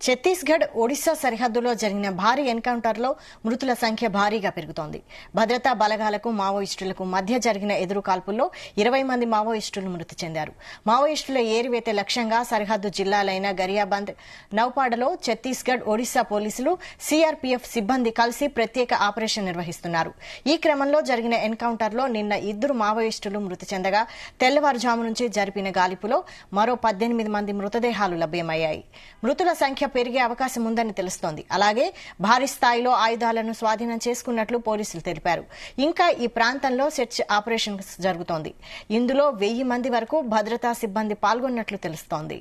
ఛత్తీస్గఢ్ ఒడిశా సరిహద్దులో జరిగిన భారీ ఎన్కౌంటర్లో మృతుల సంఖ్య భారీగా పెరుగుతోంది. భద్రతా బలగాలకు మావోయిస్టులకు మధ్య జరిగిన ఎదురుకాల్పుల్లో 20 మంది మావోయిస్టులు మృతి చెందారు. మావోయిస్టుల ఏరివేత లక్ష్యంగా సరిహద్దు జిల్లాలైన గరియాబంద్, నౌపాడలో ఛత్తీస్గఢ్, ఒడిశా పోలీసులు, సీఆర్పీఎఫ్ సిబ్బంది కలిసి ప్రత్యేక ఆపరేషన్ నిర్వహిస్తున్నారు. ఈ క్రమంలో జరిగిన ఎన్కౌంటర్లో నిన్న 2 మావోయిస్టులు మృతి చెందగా తెల్లవారుజాము నుంచి జరిపిన గాలింపులో మరో 18 మంది మృతదేహాలు లభ్యమయ్యాయి. మృతుల సంఖ్య పెరిగే అవకాశం ఉందని తెలుస్తోంది. అలాగే భారీ స్థాయిలో ఆయుధాలను స్వాధీనం చేసుకున్నట్లు పోలీసులు తెలిపారు. ఇంకా ఈ ప్రాంతంలో సెర్చ్ ఆపరేషన్ జరుగుతోంది. ఇందులో 1000 మంది వరకు భద్రతా సిబ్బంది పాల్గొన్నట్లు తెలుస్తోంది.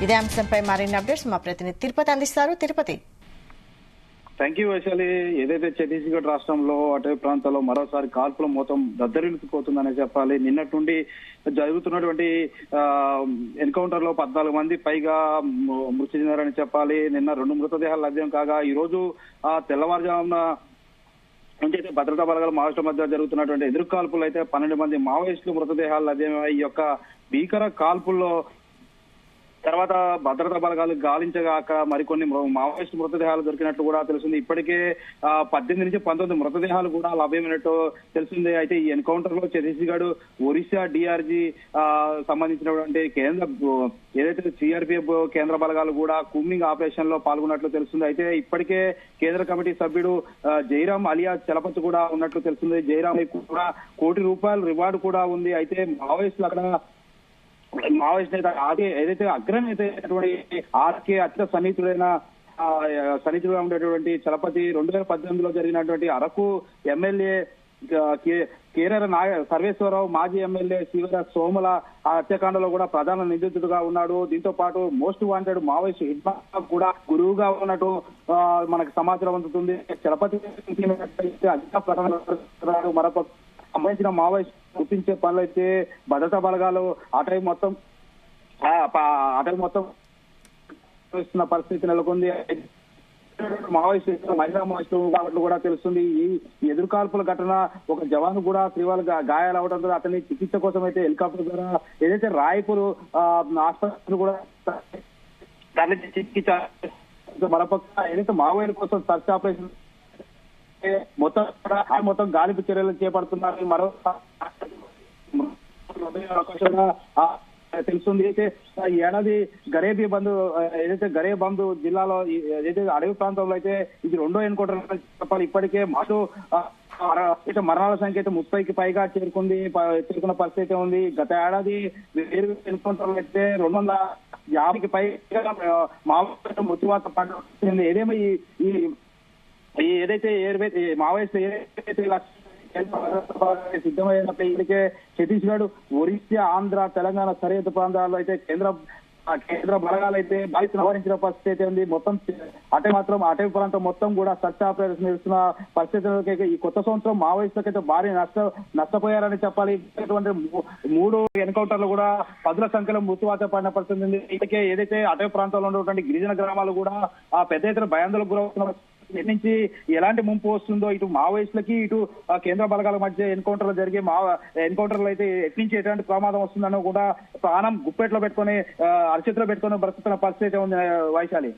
ఇదే అంశంపై మరిన్ని అప్డేట్స్ మా ప్రతినిధి తిరుపతి అందిస్తారు. తిరుపతి. Thank you Vaishali. ఏదైతే ఛత్తీస్గఢ్ రాష్ట్రంలో అటవీ ప్రాంతాల్లో మరోసారి కాల్పుల మొత్తం దద్దరిల్లిపోతుందనే చెప్పాలి. నిన్నటి నుండి జరుగుతున్నటువంటి ఎన్కౌంటర్ లో 14 మంది పైగా మృతి చెందారని చెప్పాలి. నిన్న 2 మృతదేహాలు లభ్యం కాగా ఈ రోజు తెల్లవారుజామున నుంచి అయితే భద్రతా బలగాల మావోయిస్టుల మధ్య జరుగుతున్నటువంటి ఎదురు కాల్పులు అయితే 12 మంది మావోయిస్టులు మృతదేహాలు లభ్యమై ఈ యొక్క భీకర కాల్పుల్లో తర్వాత భద్రతా బలగాలు గాలించగా అక్కడ మరికొన్ని మావోయిస్టు మృతదేహాలు దొరికినట్లు కూడా తెలిసింది. ఇప్పటికే 18 నుంచి 19 మృతదేహాలు కూడా లభ్యమైనట్టు తెలిసింది. అయితే ఈ ఎన్కౌంటర్ లో ఛత్తీస్గఢ్, ఒరిస్సా డిఆర్జీ సంబంధించినటువంటి కేంద్ర ఏదైతే సిఆర్పీఎఫ్ కేంద్ర బలగాలు కూడా కూంబింగ్ ఆపరేషన్ లో పాల్గొన్నట్లు తెలుస్తుంది. అయితే ఇప్పటికే కేంద్ర కమిటీ సభ్యుడు జైరాం అలియా చలపతి కూడా ఉన్నట్లు తెలుస్తుంది. జైరాం కూడా ₹1 కోటి రివార్డు కూడా ఉంది. అయితే మావోయిస్టులు అక్కడ మావోయిస్ట్ నేత ఏదైతే అగ్రనేత అయినటువంటి ఆర్కే అత్యంత సన్నిహితుడుగా ఉండేటువంటి చలపతి 2018లో జరిగినటువంటి అరకు ఎమ్మెల్యే కేరళ సర్వేశ్వరరావు, మాజీ ఎమ్మెల్యే శివరాజ్ సోమల హత్యాకాండలో కూడా ప్రధాన నిందితుడుగా ఉన్నాడు. దీంతో పాటు మోస్ట్ వాంటెడ్ మావోయిస్ట్ హిడ్మా కూడా గురువుగా ఉన్నట్టు మనకు సమాచారం అందుతుంది. చలపతి మరొక సంబంధించిన మావోయిస్ట్ గుర్తించే పనులు అయితే భద్రతా బలగాలు అటవీ మొత్తం ఇస్తున్న పరిస్థితి నెలకొంది. మావోయిస్టు మహిళా మావోయిస్టు కాబట్టి కూడా తెలుస్తుంది. ఈ ఎదురుకాల్పుల ఘటన ఒక జవాను కూడా తీవ్రంగా గాయాలవడంతో అతని చికిత్స కోసం అయితే హెలికాప్టర్ ద్వారా ఏదైతే రాయపూర్ ఆసుపత్రి కూడా తరలించి చికిత్స, మరొక ఏదైతే మావోయిల కోసం సర్చ్ ఆపరేషన్ మొత్తం గాలింపు చర్యలు చేపడుతున్నారు. మరో తెలుస్తుంది. అయితే ఈ ఏడాది గరేబీ బంధు ఏదైతే గరేబంద్ జిల్లాలో ఏదైతే అడవి ప్రాంతంలో అయితే ఇది 2వ ఎన్కౌంటర్ చెప్పాలి. ఇప్పటికే మాటు మరణాల సంఖ్య అయితే 30కి పైగా చేరుకున్న పరిస్థితి ఉంది. గత ఏడాది వేరు ఎన్కౌంటర్లు అయితే 250కి పైగా మావోయిస్టు మృత్యువాత పడుతుంది. ఏదేమో ఈ ఏదైతే మావోయిస్టు ఏదైతే సిద్ధమైనప్పుడు ఇప్పటికే ఛత్తీస్గఢ్, ఒరిస్సా, ఆంధ్ర, తెలంగాణ సరిహద్దు ప్రాంతాల్లో అయితే కేంద్ర బలగాలు అయితే బాధితులు ఆవరించిన పరిస్థితి అయితే ఉంది. మొత్తం అటవీ ప్రాంతం మొత్తం కూడా సర్చ్ ఆపరేషన్ చేస్తున్న పరిస్థితులకి ఈ కొత్త సంవత్సరం మావోయిస్టులకు అయితే భారీ నష్టపోయారని చెప్పాలి. ఇటువంటి 3 ఎన్కౌంటర్లు కూడా 10ల సంఖ్యలో మృత్యువాత పడిన పరిస్థితి ఉంది. ఇప్పటికే ఏదైతే అటవీ ప్రాంతంలో ఉన్నటువంటి గిరిజన గ్రామాలు కూడా పెద్ద ఎత్తున భయాందోళనకు గురవుతున్న నుంచి ఎలాంటి ముంపు వస్తుందో ఇటు మావోయిస్టులకి ఇటు కేంద్ర బలగాల మధ్య ఎన్కౌంటర్లు జరిగే ఎన్కౌంటర్లు అయితే ఎట్నుంచి ఎటువంటి ప్రమాదం వస్తుందనో కూడా ప్రాణం గుప్పెట్లో పెట్టుకుని అరచేతిలో పెట్టుకుని బ్రతుకుతున్న పరిస్థితి ఉంది వైశాలి.